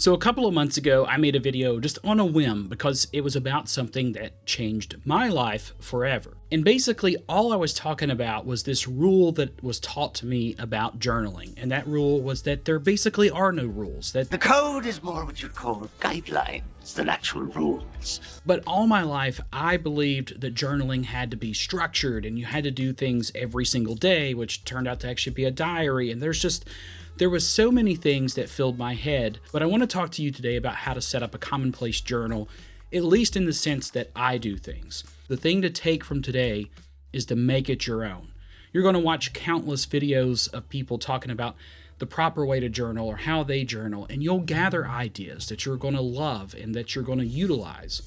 So a couple of months ago, I made a video just on a whim because it was about something that changed my life forever. And basically all I was talking about was this rule that was taught to me about journaling. And that rule was that there basically are no rules. That the code is more what you'd call guidelines than actual rules. But all my life, I believed that journaling had to be structured and you had to do things every single day, which turned out to actually be a diary. And there was so many things that filled my head, but I want to talk to you today about how to set up a commonplace journal, at least in the sense that I do things. The thing to take from today is to make it your own. You're going to watch countless videos of people talking about the proper way to journal or how they journal, and you'll gather ideas that you're going to love and that you're going to utilize.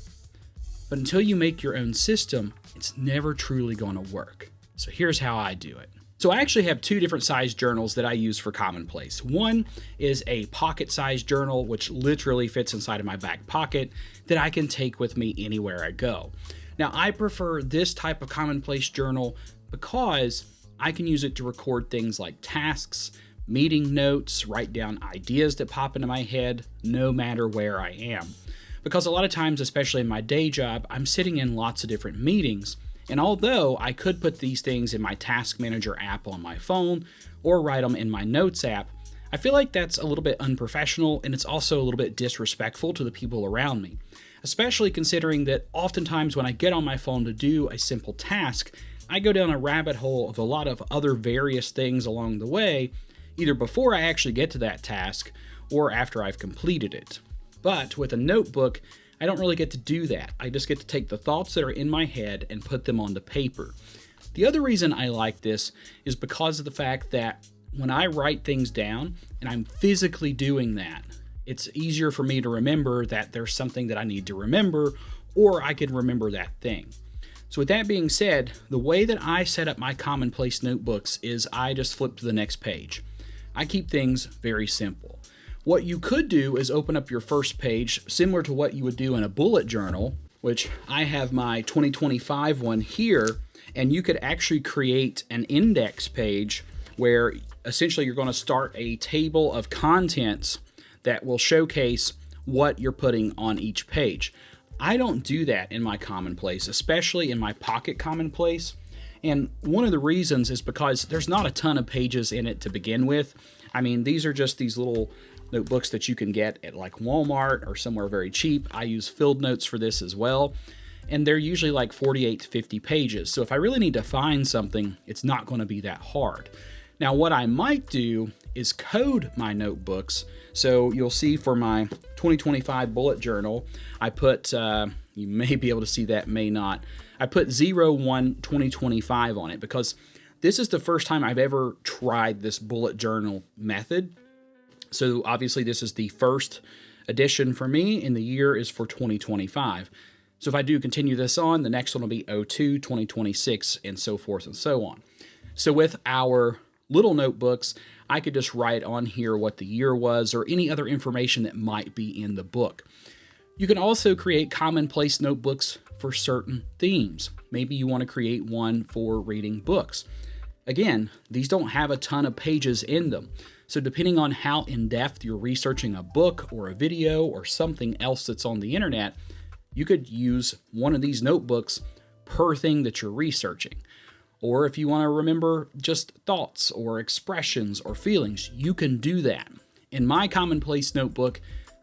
But until you make your own system, it's never truly going to work. So here's how I do it. So I actually have two different size journals that I use for Commonplace. One is a pocket-sized journal, which literally fits inside of my back pocket that I can take with me anywhere I go. Now, I prefer this type of Commonplace journal because I can use it to record things like tasks, meeting notes, write down ideas that pop into my head, no matter where I am. Because a lot of times, especially in my day job, I'm sitting in lots of different meetings. And although I could put these things in my Task Manager app on my phone or write them in my Notes app, I feel like that's a little bit unprofessional and it's also a little bit disrespectful to the people around me, especially considering that oftentimes when I get on my phone to do a simple task, I go down a rabbit hole of a lot of other various things along the way, either before I actually get to that task or after I've completed it. But with a notebook, I don't really get to do that. I just get to take the thoughts that are in my head and put them onto paper. The other reason I like this is because of the fact that when I write things down and I'm physically doing that, it's easier for me to remember that there's something that I need to remember, or I can remember that thing. So with that being said, the way that I set up my Commonplace notebooks is I just flip to the next page. I keep things very simple. What you could do is open up your first page, similar to what you would do in a bullet journal, which I have my 2025 one here, and you could actually create an index page where essentially you're going to start a table of contents that will showcase what you're putting on each page. I don't do that in my Commonplace, especially in my Pocket Commonplace. And one of the reasons is because there's not a ton of pages in it to begin with. I mean, these are just these little notebooks that you can get at like Walmart or somewhere very cheap. I use Field Notes for this as well. And they're usually like 48 to 50 pages. So if I really need to find something, it's not going to be that hard. Now, what I might do is code my notebooks. So you'll see for my 2025 bullet journal, I put, you may be able to see that, may not. I put 01/2025 on it because this is the first time I've ever tried this bullet journal method. So obviously this is the first edition for me, and the year is for 2025. So if I do continue this on, the next one will be 02/2026, and so forth and so on. So with our little notebooks, I could just write on here what the year was or any other information that might be in the book. You can also create Commonplace notebooks for certain themes. Maybe you want to create one for reading books. Again, these don't have a ton of pages in them. So depending on how in-depth you're researching a book or a video or something else that's on the internet, you could use one of these notebooks per thing that you're researching. Or if you want to remember just thoughts or expressions or feelings, you can do that. In my Commonplace notebook,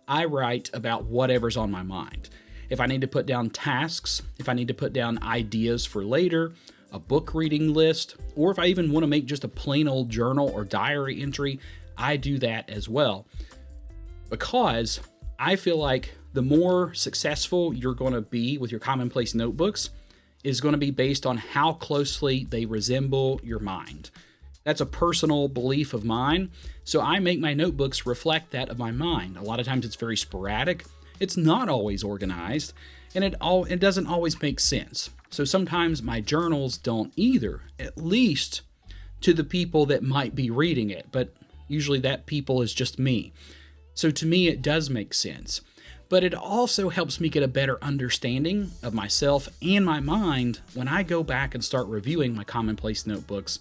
I write about whatever's on my mind. If I need to put down tasks, if I need to put down ideas for later, a book reading list, or if I even want to make just a plain old journal or diary entry, I do that as well. Because I feel like the more successful you're going to be with your Commonplace notebooks is going to be based on how closely they resemble your mind. That's a personal belief of mine, so I make my notebooks reflect that of my mind. A lot of times it's very sporadic, it's not always organized, and it doesn't always make sense. So sometimes my journals don't either, at least to the people that might be reading it, but usually that people is just me. So to me, it does make sense. But it also helps me get a better understanding of myself and my mind when I go back and start reviewing my Commonplace notebooks,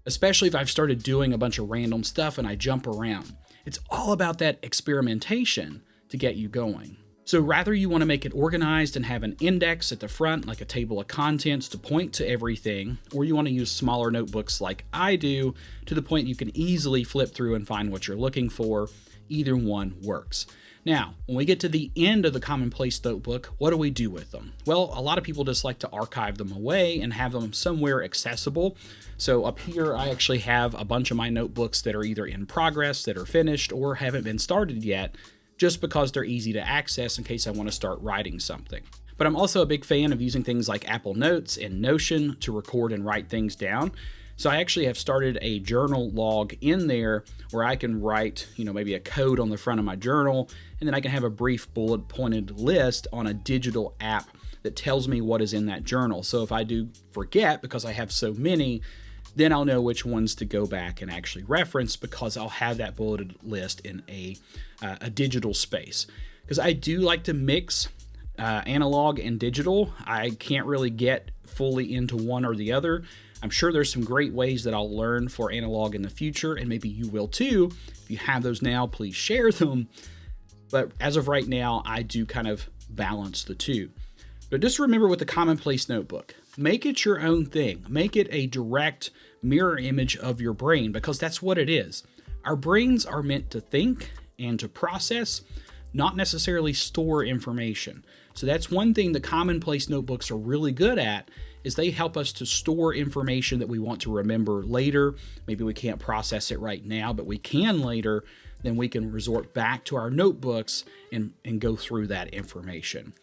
especially if I've started doing a bunch of random stuff and I jump around. It's all about that experimentation to get you going. So rather you want to make it organized and have an index at the front, like a table of contents to point to everything, or you want to use smaller notebooks like I do to the point you can easily flip through and find what you're looking for. Either one works. Now, when we get to the end of the Commonplace notebook, what do we do with them? Well, a lot of people just like to archive them away and have them somewhere accessible. So up here, I actually have a bunch of my notebooks that are either in progress, that are finished, or haven't been started yet, just because they're easy to access in case I want to start writing something. But I'm also a big fan of using things like Apple Notes and Notion to record and write things down. So I actually have started a journal log in there where I can write, maybe a code on the front of my journal, and then I can have a brief bullet pointed list on a digital app that tells me what is in that journal. So if I do forget, because I have so many, then I'll know which ones to go back and actually reference, because I'll have that bulleted list in a digital space. Because I do like to mix analog and digital. I can't really get fully into one or the other. I'm sure there's some great ways that I'll learn for analog in the future, and maybe you will too. If you have those now, please share them. But as of right now, I do kind of balance the two. But just remember with the Commonplace notebook, make it your own thing. Make it a direct mirror image of your brain, because that's what it is. Our brains are meant to think and to process, not necessarily store information. So that's one thing the Commonplace notebooks are really good at, is they help us to store information that we want to remember later. Maybe we can't process it right now, but we can later. Then we can resort back to our notebooks and go through that information.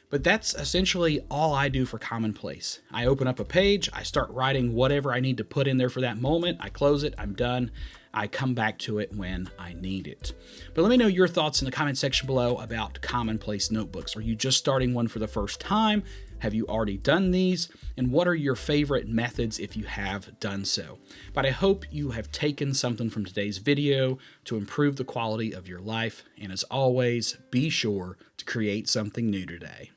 But that's essentially all I do for Commonplace. I open up a page, I start writing whatever I need to put in there for that moment, I close it, I'm done. I come back to it when I need it. But let me know your thoughts in the comment section below about Commonplace notebooks. Are you just starting one for the first time? Have you already done these? And what are your favorite methods if you have done so? But I hope you have taken something from today's video to improve the quality of your life. And as always, be sure to create something new today.